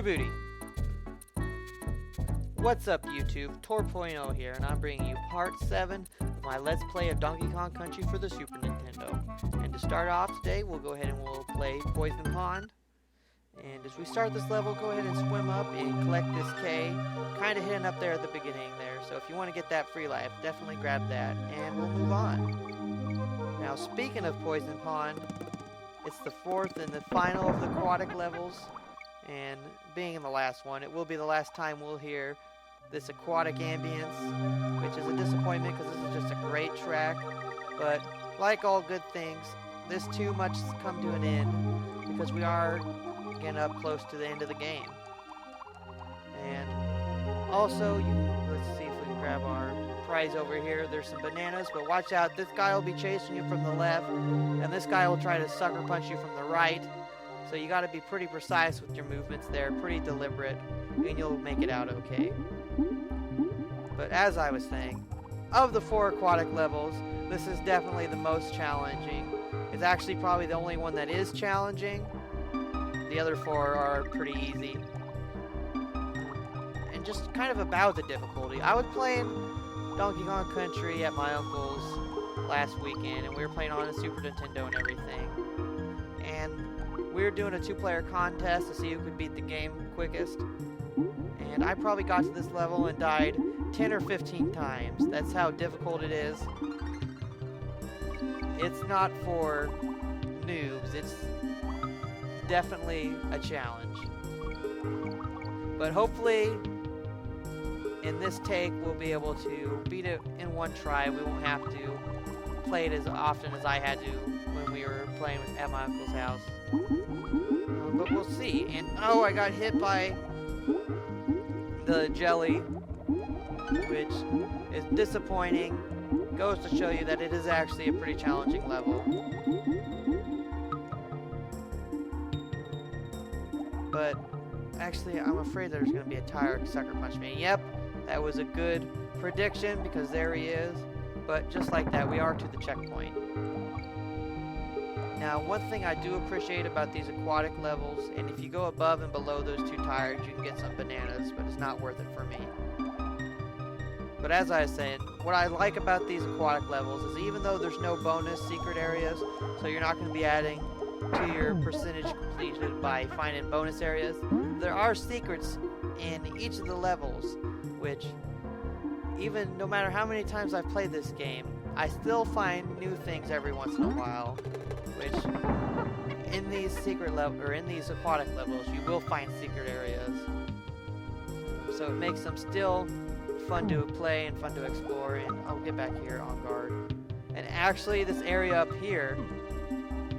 Djibouti. What's up YouTube, Tor.0 here, and I'm bringing you part 7 of my Let's Play of Donkey Kong Country for the Super Nintendo. And to start off today, we'll go ahead and we'll play Poison Pond. And as we start this level, go ahead and swim up and collect this K, kind of hidden up there at the beginning there. So if you want to get that free life, definitely grab that, and we'll move on. Now speaking of Poison Pond, it's the 4th and the final of the aquatic levels. And being in the last one, it will be the last time we'll hear this aquatic ambience, which is a disappointment because this is just a great track. But like all good things, this too much has come to an end because we are getting up close to the end of the game. And also, let's see if we can grab our prize over here. There's some bananas, but watch out, this guy will be chasing you from the left, and this guy will try to sucker punch you from the right. So you got to be pretty precise with your movements there, pretty deliberate, and you'll make it out okay. But as I was saying, of the 4 aquatic levels, this is definitely the most challenging. It's actually probably the only one that is challenging. The other 4 are pretty easy. And just kind of about the difficulty. I was playing Donkey Kong Country at my uncle's last weekend, and we were playing on a Super Nintendo and everything. And we were doing a 2-player contest to see who could beat the game quickest. And I probably got to this level and died 10 or 15 times. That's how difficult it is. It's not for noobs. It's definitely a challenge. But hopefully, in this take, we'll be able to beat it in one try. We won't have to play it as often as I had to when we were playing at my uncle's house. But we'll see. And oh, I got hit by the jelly, which is disappointing. Goes to show you that it is actually a pretty challenging level. But actually, I'm afraid there's going to be a tire sucker punch me. Yep, that was a good prediction because there he is. But just like that, we are to the checkpoint. Now, one thing I do appreciate about these aquatic levels, and if you go above and below those 2 tires, you can get some bananas, but it's not worth it for me. But as I was saying, what I like about these aquatic levels is even though there's no bonus secret areas, so you're not going to be adding to your percentage completed by finding bonus areas, there are secrets in each of the levels, which even no matter how many times I've played this game, I still find new things every once in a while, which in these secret level or in these aquatic levels you will find secret areas. So it makes them still fun to play and fun to explore. And I'll get back here on guard. And actually, this area up here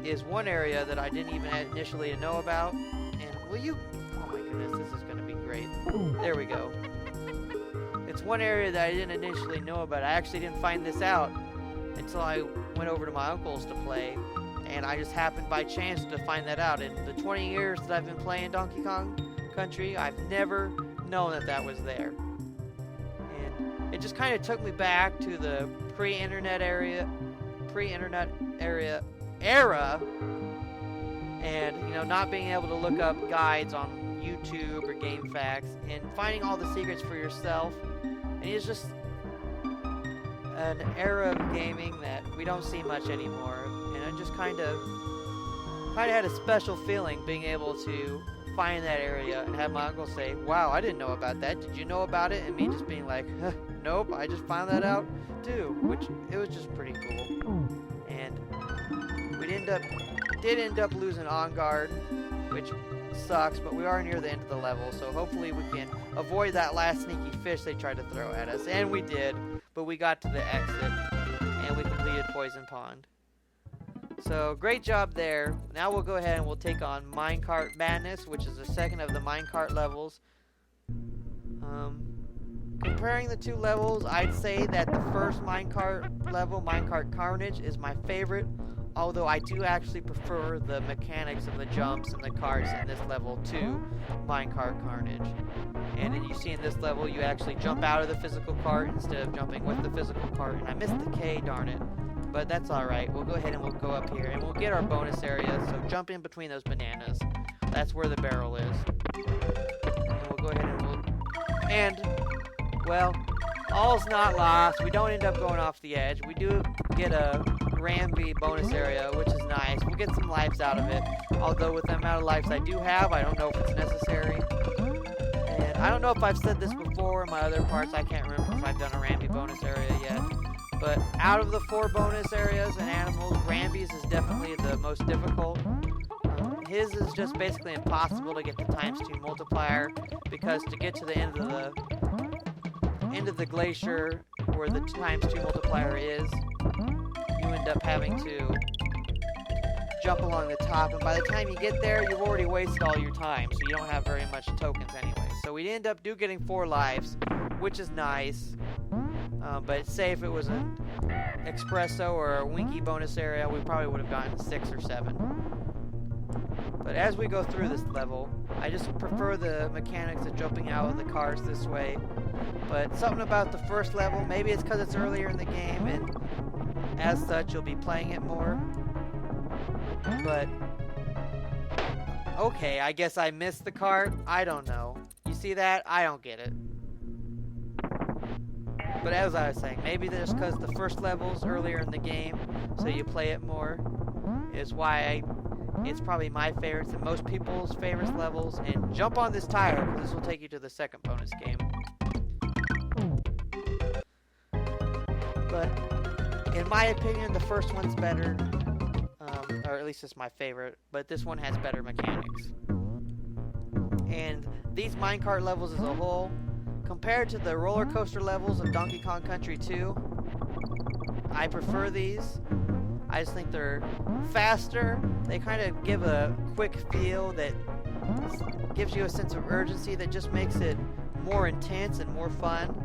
is one area that I didn't even initially know about. And will you? Oh my goodness, this is going to be great. There we go. It's one area that I didn't initially know about. I actually didn't find this out until I went over to my uncle's to play, and I just happened by chance to find that out. In the 20 years that I've been playing Donkey Kong Country, I've never known that that was there. And it just kind of took me back to the pre-internet era, and you know, not being able to look up guides on YouTube or GameFAQs and finding all the secrets for yourself. And it's just an era of gaming that we don't see much anymore, and I just kind of had a special feeling being able to find that area and have my uncle say, "Wow, I didn't know about that. Did you know about it?" And me just being like, "Nope, I just found that out too," which it was just pretty cool. And we did end up losing on guard, which sucks, but we are near the end of the level, so hopefully we can avoid that last sneaky fish they tried to throw at us. And we did, but we got to the exit and we completed Poison Pond. So great job there. Now we'll go ahead and we'll take on Minecart Madness, which is the second of the minecart levels. Comparing the 2 levels, I'd say that the first minecart level, Minecart Carnage, is my favorite. Although I do actually prefer the mechanics of the jumps and the carts in this level to Minecart Carnage. And then you see in this level, you actually jump out of the physical cart instead of jumping with the physical cart. And I missed the K, darn it. But that's alright. We'll go ahead and we'll go up here and we'll get our bonus area. So jump in between those bananas. That's where the barrel is. And, well, all's not lost. We don't end up going off the edge. We do get a Ramby bonus area, which is nice. We'll get some lives out of it. Although with the amount of lives I do have, I don't know if it's necessary. And I don't know if I've said this before in my other parts. I can't remember if I've done a Ramby bonus area yet. But out of the 4 bonus areas and animals, Ramby's is definitely the most difficult. His is just basically impossible to get the ×2 multiplier, because to get to the end of the glacier where the ×2 multiplier is, you end up having to jump along the top, and by the time you get there, you've already wasted all your time, so you don't have very much tokens anyway. So we end up getting 4 lives, which is nice. But say if it was an Espresso or a Winky bonus area, we probably would have gotten 6 or 7. But as we go through this level, I just prefer the mechanics of jumping out of the cars this way. But something about the first level, maybe it's because it's earlier in the game, and as such you'll be playing it more. But, okay, I guess I missed the cart. I don't know. You see that? I don't get it. But as I was saying, maybe just because the first level's earlier in the game, so you play it more, is why it's probably my favorites and most people's favorites levels. And jump on this tire, because this will take you to the second bonus game. But in my opinion, the first one's better, or at least it's my favorite, but this one has better mechanics. And these minecart levels as a whole, compared to the roller coaster levels of Donkey Kong Country 2, I prefer these. I just think they're faster. They kind of give a quick feel that gives you a sense of urgency that just makes it more intense and more fun.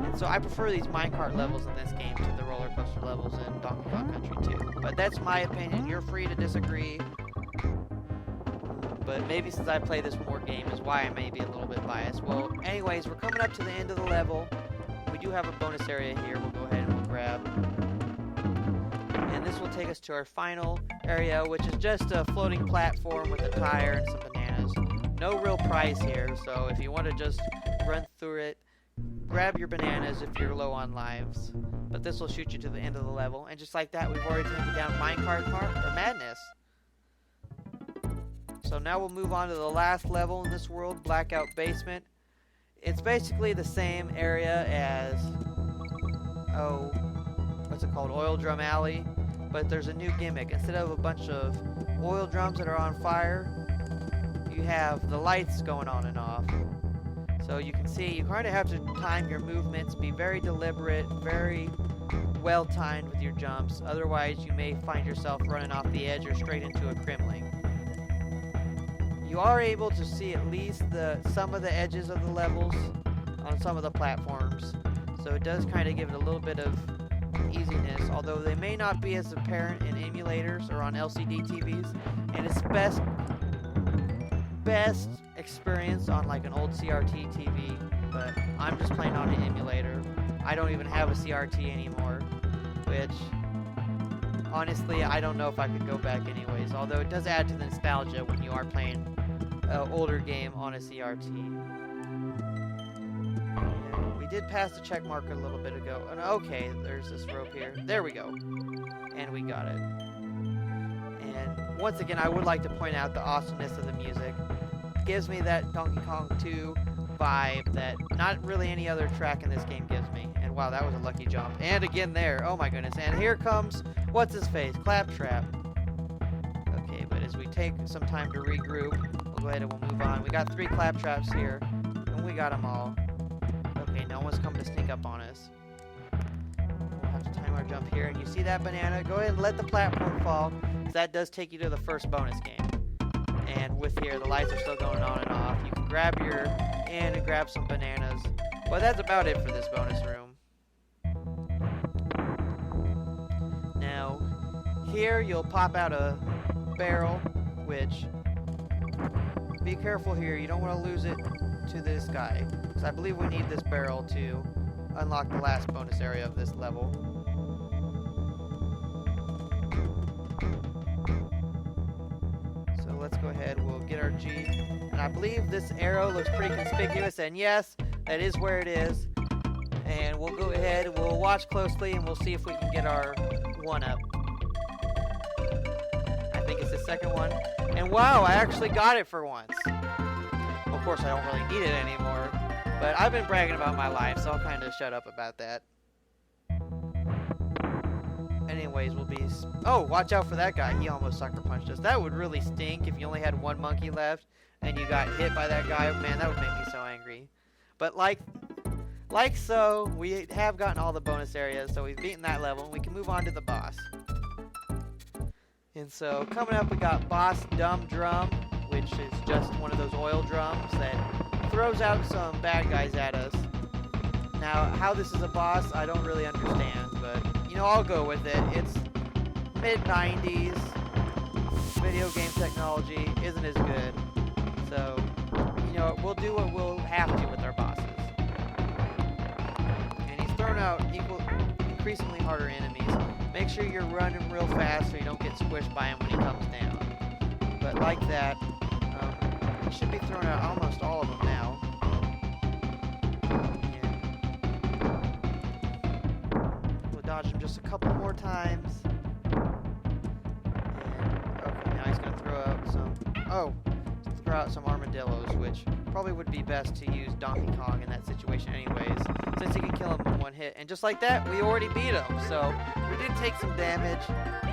And so I prefer these minecart levels in this game to the roller coaster levels in Donkey Kong Country 2. But that's my opinion. You're free to disagree. But maybe since I play this more game is why I may be a little bit biased. Well, anyways, we're coming up to the end of the level. We do have a bonus area here. We'll go ahead and we'll grab. And this will take us to our final area, which is just a floating platform with a tire and some bananas. No real prize here, so if you want to just run through it, grab your bananas if you're low on lives. But this will shoot you to the end of the level. And just like that, we've already taken down Minecart Madness. So now we'll move on to the last level in this world, Blackout Basement. It's basically the same area as, what's it called, Oil Drum Alley, but there's a new gimmick. Instead of a bunch of oil drums that are on fire, you have the lights going on and off. So you can see, you kind of have to time your movements, be very deliberate, very well timed with your jumps, otherwise you may find yourself running off the edge or straight into a Kremling. You are able to see at least some of the edges of the levels on some of the platforms, so it does kind of give it a little bit of easiness, although they may not be as apparent in emulators or on LCD TVs, and it's best experience on like an old CRT TV, but I'm just playing on an emulator. I don't even have a CRT anymore, which honestly I don't know if I could go back anyways, although it does add to the nostalgia when you are playing an older game on a CRT. And we did pass the check marker a little bit ago. And okay, there's this rope here. There we go. And we got it. And once again, I would like to point out the awesomeness of the music. It gives me that Donkey Kong 2 vibe that not really any other track in this game gives me. And wow, that was a lucky jump. And again there. Oh my goodness. And here comes, what's his face? Claptrap. Okay, but as we take some time to regroup, we'll go ahead and we'll move on. We got 3 Claptraps here, and we got them all. Okay, no one's coming to sneak up on us. We'll have to time our jump here. And you see that banana? Go ahead and let the platform fall, because that does take you to the first bonus game. And with here, the lights are still going on and off. You can grab your hand and grab some bananas. Well, that's about it for this bonus room. Now, here you'll pop out a barrel, which, be careful here, you don't want to lose it to this guy, because I believe we need this barrel to unlock the last bonus area of this level. So let's go ahead, we'll get our G, and I believe this arrow looks pretty conspicuous, and yes, that is where it is. And we'll go ahead, we'll watch closely, and we'll see if we can get our 1-up. I think it's the second one. And wow, I actually got it for once. Of course, I don't really need it anymore. But I've been bragging about my life, so I'll kind of shut up about that. Anyways, we'll be... Oh, watch out for that guy. He almost sucker punched us. That would really stink if you only had one monkey left and you got hit by that guy. Man, that would make me so angry. But like so, we have gotten all the bonus areas, so we've beaten that level, and we can move on to the boss. And so, coming up, we got Boss Dumb Drum, which is just one of those oil drums that throws out some bad guys at us. Now, how this is a boss, I don't really understand, but, you know, I'll go with it. It's mid-90s. Video game technology isn't as good. So, you know, we'll do what we'll have to with our bosses. And he's thrown out increasingly harder enemies. Make sure you're running real fast so you don't get squished by him when he comes down. But like that, he should be throwing out almost all of them now. Dodge him just a couple more times. And, okay, now he's going to throw out some armadillos, which probably would be best to use Donkey Kong in that situation anyways, since he can kill him in one hit. And just like that, we already beat him. So we did take some damage,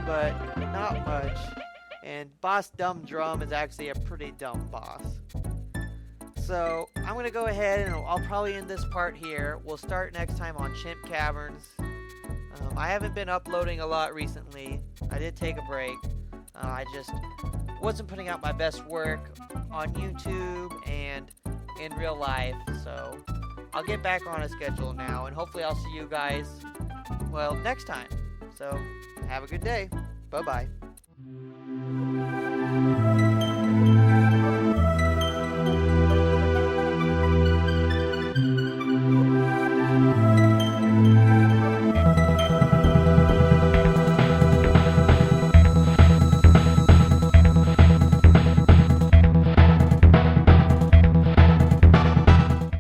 but not much. And Boss Dumb Drum is actually a pretty dumb boss. So I'm going to go ahead and I'll probably end this part here. We'll start next time on Chimp Caverns. I haven't been uploading a lot recently. I did take a break. I just wasn't putting out my best work on YouTube and in real life. So I'll get back on a schedule now, and hopefully I'll see you guys, well, next time. So have a good day. Bye-bye.